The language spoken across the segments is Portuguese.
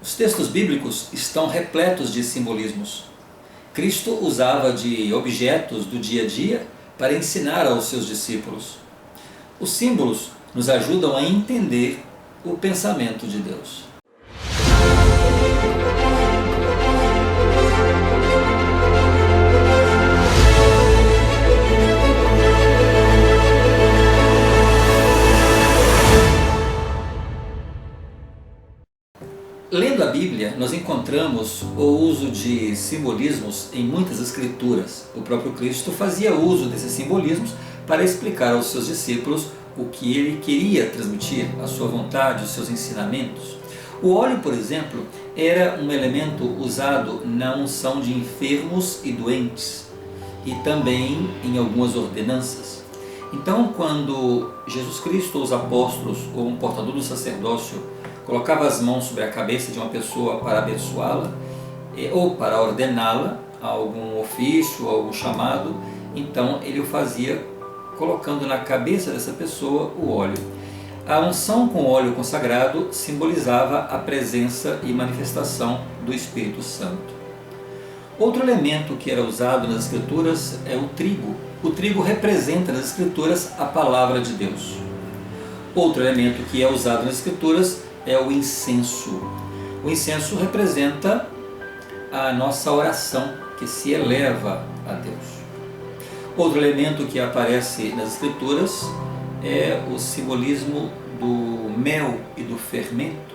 Os textos bíblicos estão repletos de simbolismos. Cristo usava de objetos do dia a dia para ensinar aos seus discípulos. Os símbolos nos ajudam a entender o pensamento de Deus. Lendo a Bíblia, nós encontramos o uso de simbolismos em muitas escrituras. O próprio Cristo fazia uso desses simbolismos para explicar aos seus discípulos o que ele queria transmitir, a sua vontade, os seus ensinamentos. O óleo, por exemplo, era um elemento usado na unção de enfermos e doentes e também em algumas ordenanças. Então, quando Jesus Cristo ou os apóstolos ou um portador do sacerdócio colocava as mãos sobre a cabeça de uma pessoa para abençoá-la ou para ordená-la a algum ofício, a algum chamado, então ele o fazia colocando na cabeça dessa pessoa o óleo. A unção com óleo consagrado simbolizava a presença e manifestação do Espírito Santo. Outro elemento que era usado nas Escrituras é o trigo. O trigo representa nas Escrituras a palavra de Deus. Outro elemento que é usado nas Escrituras é o incenso. O incenso representa a nossa oração que se eleva a Deus. Outro elemento que aparece nas Escrituras é o simbolismo do mel e do fermento.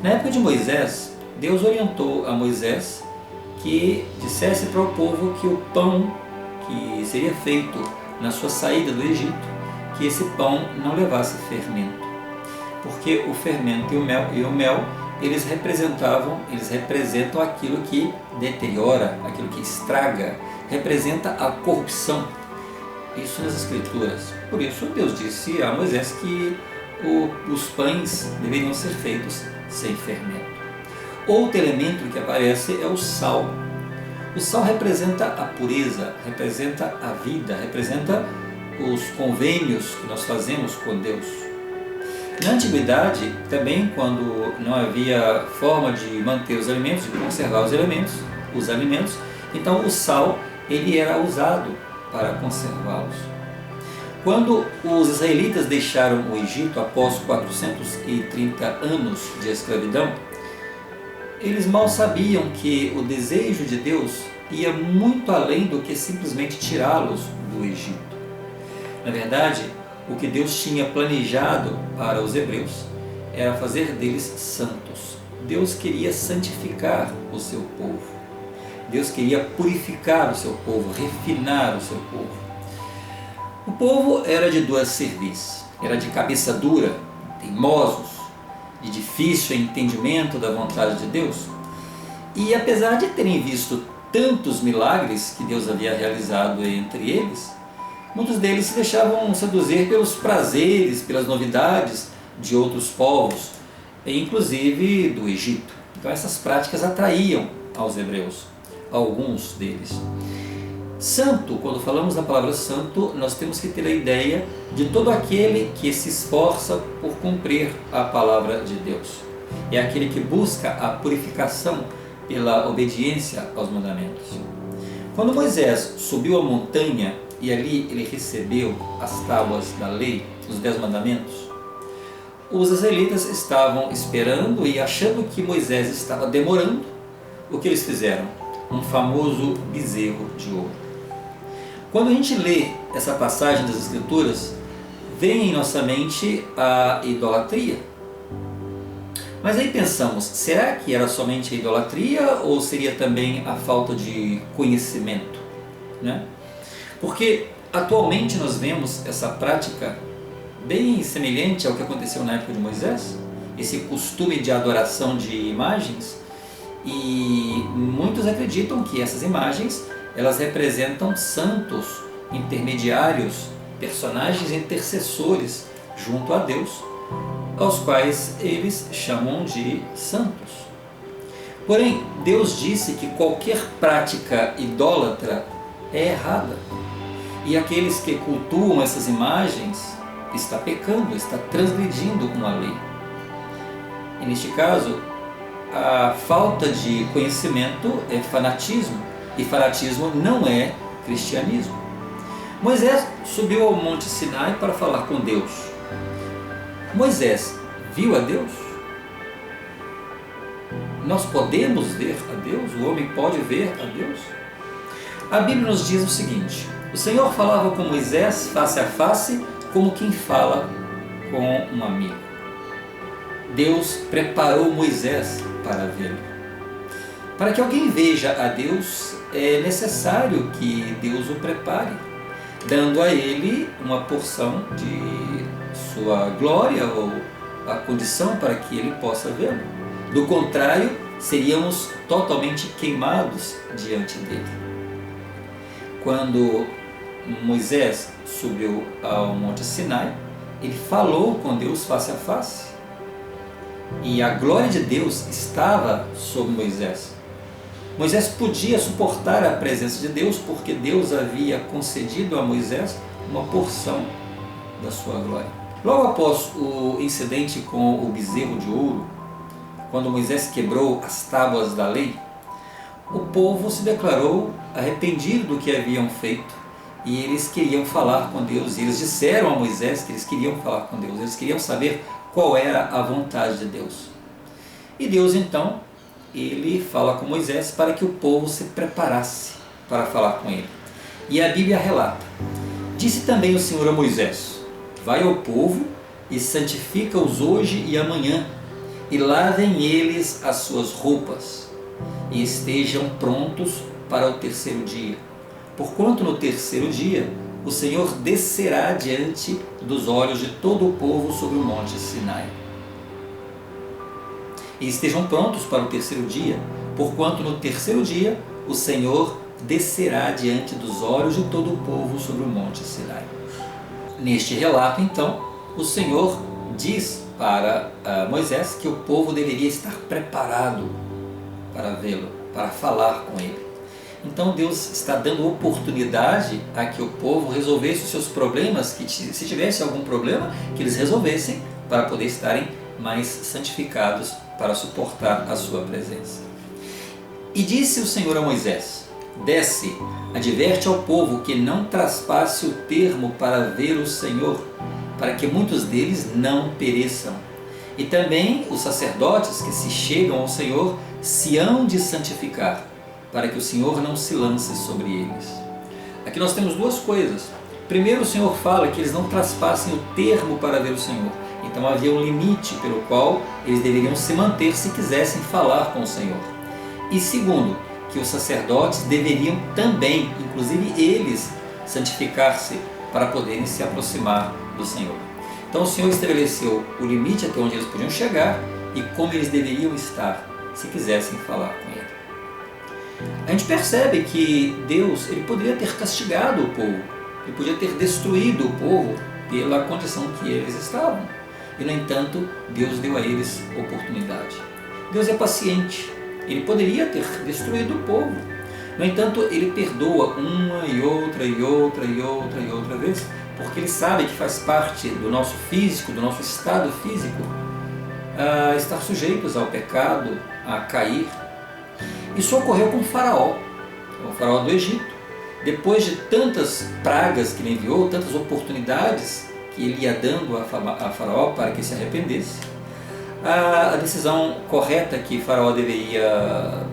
Na época de Moisés, Deus orientou a Moisés que dissesse para o povo que o pão que seria feito na sua saída do Egito, que esse pão não levasse fermento. Porque o fermento e o mel eles representam aquilo que deteriora, aquilo que estraga, representa a corrupção. Isso nas Escrituras. Por isso Deus disse a Moisés que os pães deveriam ser feitos sem fermento. Outro elemento que aparece é o sal. O sal representa a pureza, representa a vida, representa os convênios que nós fazemos com Deus. Na antiguidade, também quando não havia forma de manter os alimentos, de conservar os alimentos, então o sal ele era usado para conservá-los. Quando os israelitas deixaram o Egito após 430 anos de escravidão, eles mal sabiam que o desejo de Deus ia muito além do que simplesmente tirá-los do Egito. Na verdade, o que Deus tinha planejado para os hebreus era fazer deles santos. Deus queria santificar o seu povo. Deus queria purificar o seu povo, refinar o seu povo. O povo era de duas cerviz, era de cabeça dura, teimosos, de difícil entendimento da vontade de Deus. E apesar de terem visto tantos milagres que Deus havia realizado entre eles, muitos deles se deixavam seduzir pelos prazeres, pelas novidades de outros povos, inclusive do Egito. Então essas práticas atraíam aos hebreus, alguns deles. Santo, quando falamos da palavra santo, nós temos que ter a ideia de todo aquele que se esforça por cumprir a palavra de Deus. É aquele que busca a purificação pela obediência aos mandamentos. Quando Moisés subiu a montanha e ali ele recebeu as tábuas da lei, os 10 mandamentos, os israelitas estavam esperando e achando que Moisés estava demorando. O que eles fizeram? Um famoso bezerro de ouro. Quando a gente lê essa passagem das Escrituras, vem em nossa mente a idolatria. Mas aí pensamos, será que era somente a idolatria ou seria também a falta de conhecimento, né? Porque atualmente nós vemos essa prática bem semelhante ao que aconteceu na época de Moisés, esse costume de adoração de imagens, e muitos acreditam que essas imagens elas representam santos, intermediários, personagens intercessores junto a Deus, aos quais eles chamam de santos. Porém, Deus disse que qualquer prática idólatra é errada. E aqueles que cultuam essas imagens está pecando, está transgredindo uma lei. E neste caso, a falta de conhecimento é fanatismo, e fanatismo não é cristianismo. Moisés subiu ao Monte Sinai para falar com Deus. Moisés viu a Deus? Nós podemos ver a Deus? O homem pode ver a Deus? A Bíblia nos diz o seguinte: o Senhor falava com Moisés face a face, como quem fala com um amigo. Deus preparou Moisés para vê-lo. Para que alguém veja a Deus, é necessário que Deus o prepare, dando a ele uma porção de sua glória ou a condição para que ele possa vê-lo. Do contrário, seríamos totalmente queimados diante dele. Quando Moisés subiu ao Monte Sinai, ele falou com Deus face a face. E a glória de Deus estava sobre Moisés. Moisés podia suportar a presença de Deus porque Deus havia concedido a Moisés uma porção da sua glória. Logo após o incidente com o bezerro de ouro, quando Moisés quebrou as tábuas da lei, o povo se declarou arrependido do que haviam feito e eles queriam falar com Deus. E eles disseram a Moisés que eles queriam falar com Deus, eles queriam saber qual era a vontade de Deus. E Deus então, ele fala com Moisés para que o povo se preparasse para falar com ele. E a Bíblia relata: disse também o Senhor a Moisés: vai ao povo e santifica-os hoje e amanhã, e lavem eles as suas roupas, e estejam prontos para o terceiro dia. Porquanto no terceiro dia o Senhor descerá diante dos olhos de todo o povo sobre o monte Sinai. E estejam prontos para o terceiro dia, porquanto no terceiro dia o Senhor descerá diante dos olhos de todo o povo sobre o monte Sinai. Neste relato, então, o Senhor diz para Moisés que o povo deveria estar preparado para vê-lo, para falar com ele. Então Deus está dando oportunidade a que o povo resolvesse os seus problemas, que se tivesse algum problema, que eles resolvessem para poder estarem mais santificados para suportar a sua presença. E disse o Senhor a Moisés: desce, adverte ao povo que não traspasse o termo para ver o Senhor, para que muitos deles não pereçam. E também os sacerdotes que se chegam ao Senhor se hão de santificar, para que o Senhor não se lance sobre eles. Aqui nós temos duas coisas. Primeiro, o Senhor fala que eles não traspassem o termo para ver o Senhor. Então havia um limite pelo qual eles deveriam se manter se quisessem falar com o Senhor. E segundo, que os sacerdotes deveriam também, inclusive eles, santificar-se para poderem se aproximar do Senhor. Então o Senhor estabeleceu o limite até onde eles podiam chegar e como eles deveriam estar se quisessem falar com Ele. A gente percebe que Deus ele poderia ter castigado o povo, ele podia ter destruído o povo pela condição que eles estavam. E no entanto, Deus deu a eles oportunidade. Deus é paciente, ele poderia ter destruído o povo. No entanto, ele perdoa uma e outra e outra e outra e outra vez, porque ele sabe que faz parte do nosso físico, do nosso estado físico, a estar sujeitos ao pecado, a cair. Isso ocorreu com Faraó, o Faraó do Egito. Depois de tantas pragas que ele enviou, tantas oportunidades que ele ia dando a Faraó para que se arrependesse, a decisão correta que Faraó deveria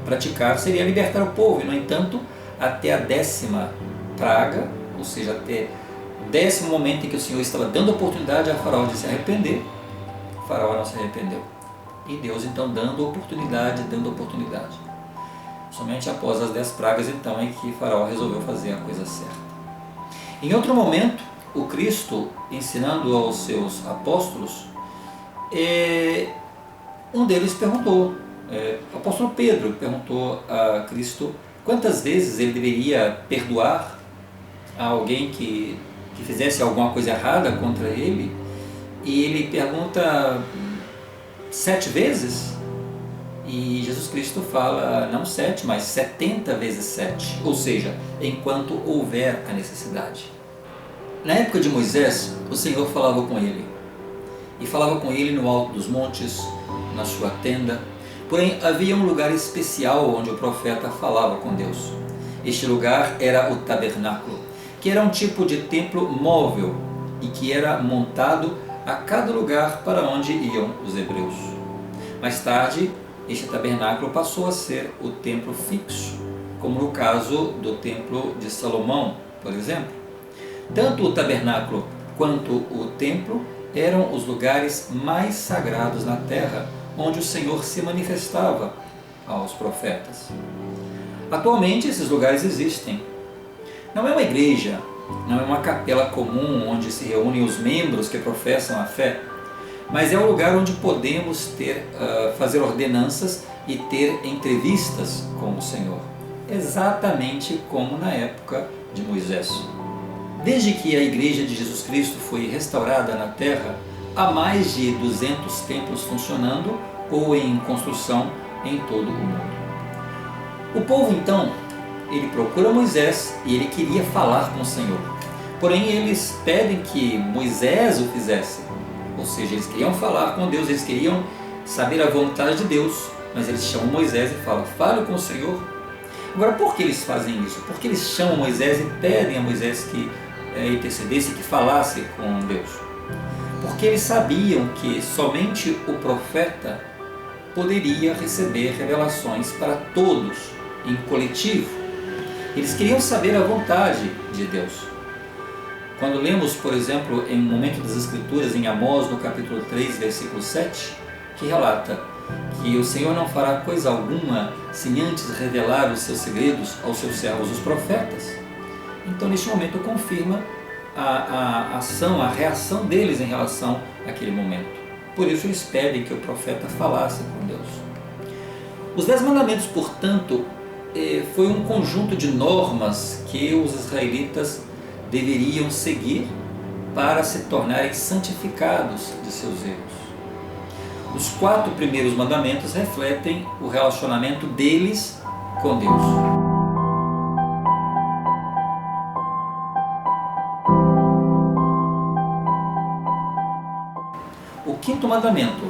praticar seria libertar o povo. E, no entanto, até a 10ª praga, ou seja, até o 10º momento em que o Senhor estava dando oportunidade a Faraó de se arrepender, Faraó não se arrependeu. E Deus então dando oportunidade. Somente após as 10 pragas então é que Faraó resolveu fazer a coisa certa. Em outro momento, o Cristo, ensinando aos seus apóstolos, um deles perguntou, o apóstolo Pedro perguntou a Cristo quantas vezes ele deveria perdoar a alguém que fizesse alguma coisa errada contra ele, e ele pergunta 7 vezes, e Jesus Cristo fala não 7, mas 70 vezes 7, ou seja, enquanto houver a necessidade. Na época de Moisés, o Senhor falava com ele, e falava com ele no alto dos montes, na sua tenda, Porém, havia um lugar especial onde o profeta falava com Deus. Este lugar era o tabernáculo, que era um tipo de templo móvel e que era montado a cada lugar para onde iam os hebreus. Mais tarde, este tabernáculo passou a ser o templo fixo, como no caso do templo de Salomão, por exemplo. Tanto o tabernáculo quanto o templo eram os lugares mais sagrados na terra, onde o Senhor se manifestava aos profetas. Atualmente esses lugares existem. Não é uma igreja, não é uma capela comum onde se reúnem os membros que professam a fé, mas é o lugar onde podemos fazer ordenanças e ter entrevistas com o Senhor, exatamente como na época de Moisés. Desde que a Igreja de Jesus Cristo foi restaurada na terra, há mais de 200 templos funcionando ou em construção em todo o mundo. O povo então, ele procura Moisés e ele queria falar com o Senhor. Porém, eles pedem que Moisés o fizesse. Ou seja, eles queriam falar com Deus, eles queriam saber a vontade de Deus, mas eles chamam Moisés e falam, fale com o Senhor. Agora, por que eles fazem isso? Por que eles chamam Moisés e pedem a Moisés que intercedesse, que falasse com Deus? Porque eles sabiam que somente o profeta poderia receber revelações para todos, em coletivo. Eles queriam saber a vontade de Deus. Quando lemos, por exemplo, em um momento das Escrituras, em Amós, no capítulo 3, versículo 7, que relata que o Senhor não fará coisa alguma sem antes revelar os seus segredos aos seus servos, os profetas. Então, neste momento, confirma a ação, a reação deles em relação àquele momento. Por isso, eles pedem que o profeta falasse com Deus. Os 10 mandamentos, portanto, foi um conjunto de normas que os israelitas deveriam seguir para se tornarem santificados de seus erros. Os 4 primeiros mandamentos refletem o relacionamento deles com Deus. O 5º mandamento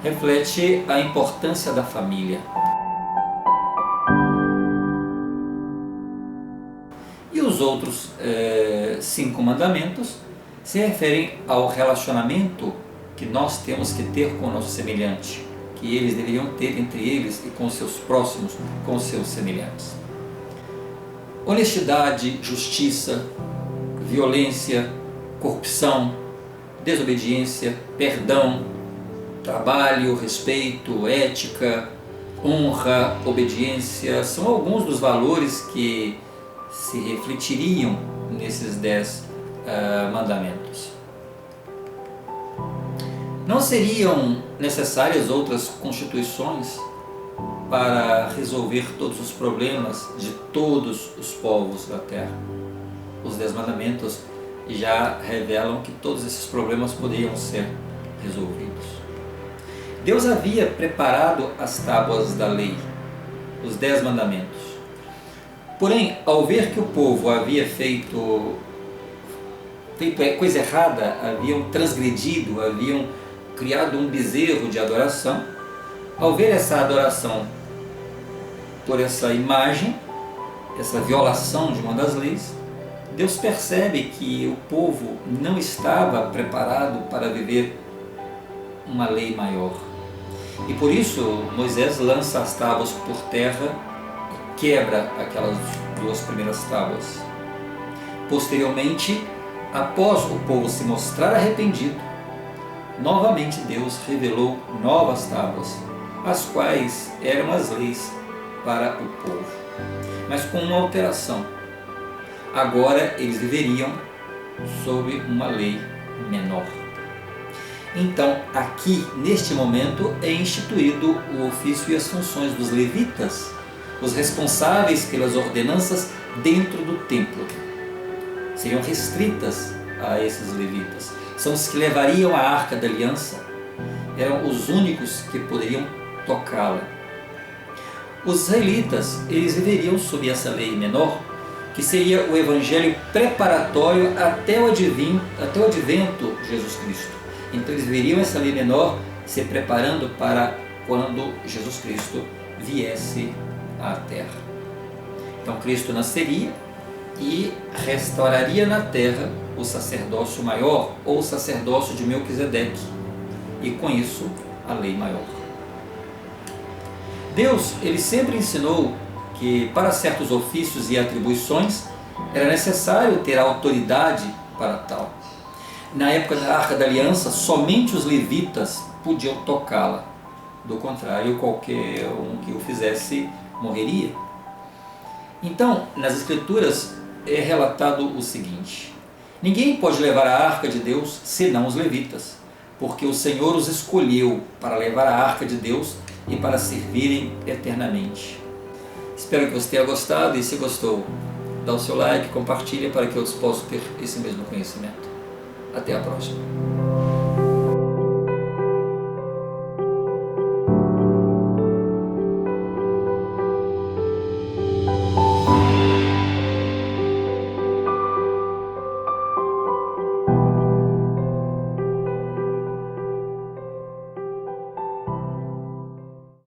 reflete a importância da família. E os outros 5 mandamentos se referem ao relacionamento que nós temos que ter com o nosso semelhante, que eles deveriam ter entre eles e com os seus próximos, com os seus semelhantes. Honestidade, justiça, violência, corrupção, desobediência, perdão, trabalho, respeito, ética, honra, obediência, são alguns dos valores que se refletiriam nesses 10 mandamentos. Não seriam necessárias outras constituições para resolver todos os problemas de todos os povos da terra? Os 10 mandamentos já revelam que todos esses problemas poderiam ser resolvidos. Deus havia preparado as tábuas da lei, os 10 mandamentos. Porém, ao ver que o povo havia feito coisa errada, haviam transgredido, haviam criado um bezerro de adoração, ao ver essa adoração por essa imagem, essa violação de uma das leis, Deus percebe que o povo não estava preparado para viver uma lei maior. E por isso Moisés lança as tábuas por terra e quebra aquelas 2 primeiras tábuas. Posteriormente, após o povo se mostrar arrependido, novamente Deus revelou novas tábuas, as quais eram as leis para o povo, mas com uma alteração. Agora eles viveriam sob uma lei menor. Então, aqui, neste momento, é instituído o ofício e as funções dos levitas, os responsáveis pelas ordenanças dentro do templo. Seriam restritas a esses levitas. São os que levariam a Arca da Aliança, eram os únicos que poderiam tocá-la. Os israelitas, eles viveriam sob essa lei menor, que seria o evangelho preparatório até o advento de Jesus Cristo. Então eles viriam essa lei menor se preparando para quando Jesus Cristo viesse à terra. Então Cristo nasceria e restauraria na terra o sacerdócio maior, ou o sacerdócio de Melquisedeque, e com isso a lei maior. Deus, ele sempre ensinou que para certos ofícios e atribuições era necessário ter autoridade para tal. Na época da Arca da Aliança, somente os levitas podiam tocá-la, do contrário, qualquer um que o fizesse morreria. Então, nas Escrituras é relatado o seguinte: ninguém pode levar a Arca de Deus senão os levitas, porque o Senhor os escolheu para levar a Arca de Deus e para servirem eternamente. Espero que você tenha gostado, e se gostou, dá o seu like, compartilha para que outros possam ter esse mesmo conhecimento. Até a próxima.